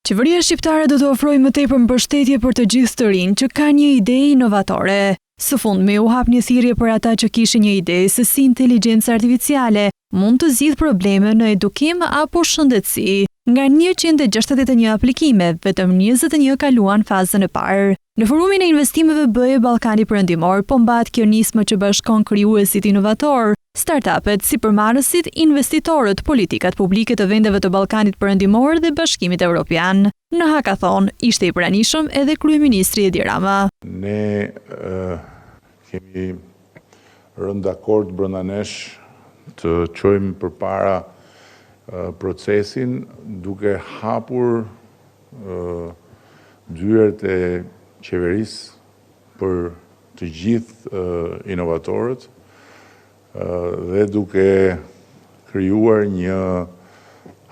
Qeveria shqiptare do të ofrojë më tepër mbështetje për të gjithë të rinj që kanë një ide inovatore. Së fundmi u hap një thirrje për ata që kishin një ide se si inteligjenca artificiale mund të zgjidhë probleme në edukim apo shëndetësi. Nga 161 aplikime, vetëm 21 kaluan fazën e parë. Në forumin e investimeve BE Ballkani Perëndimor po mbahet kjo nismë që bashkon krijuesit inovator, startupet, sipërmarrësit, investitorët, politikat publike të vendeve të Ballkanit Perëndimor dhe Bashkimit Evropian. Në hakathon ishte i pranishëm edhe kryeministri Edi Rama. Ne kemi rënë dakord brenda nesh të çojmë përpara procesin duke hapur dyert e qeverisë për të gjithë inovatorët dhe duke krijuar një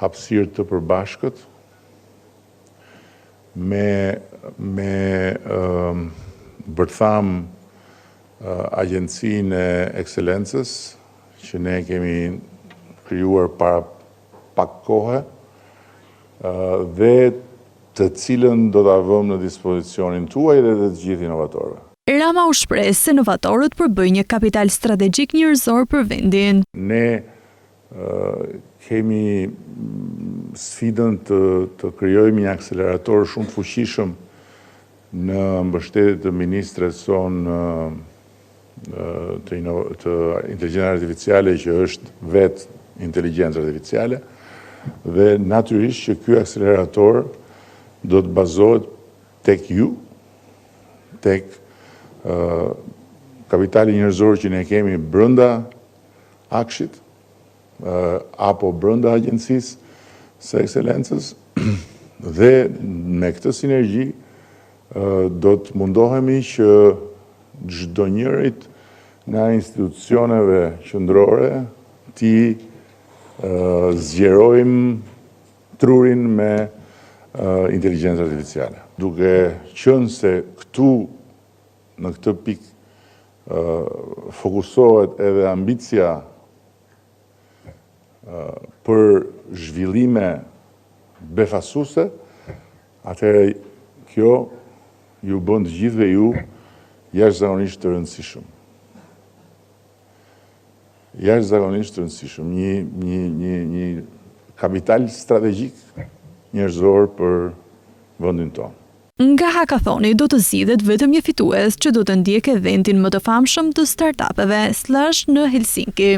hapësirë të përbashkët me bërtham Agjencinë e Ekselencës që ne kemi krijuar para pak kohe dhe të cilën do ta vëmë në dispozicionin tuaj dhe të gjithë inovatorëve. Rama u shpreh se inovatorët përbëjnë një kapital strategjik njerëzor për vendin. Ne kemi sfidën të krijojmë një akselerator shumë fuqishëm në mbështetje të ministres son të inteligjencës artificiale që është vetë inteligjencë artificiale dhe natyrisht që ky akselerator do të bazohet tek ju, tek kapitali njerëzor që ne kemi brenda Akshit apo brenda Agjencisë së Ekselencës dhe me këtë sinergji do të mundohemi që çdo njërit nga institucioneve qendrore ti zgjerojmë trurin me inteligjencë artificiale. Duke qenë se këtu në këtë pikë fokusohet edhe ambicia për zhvillime befasuese, atëherë kjo ju bën të gjithëve ju jashtëzakonisht të rëndësishëm. Jashtëzakonisht të rëndësishëm, një kapital strategjik njerëzor për vendin tonë. Nga hakathoni do të zgjidhet vetëm një fitues që do të ndjekë eventin më të famshëm të startupeve / në Helsinki.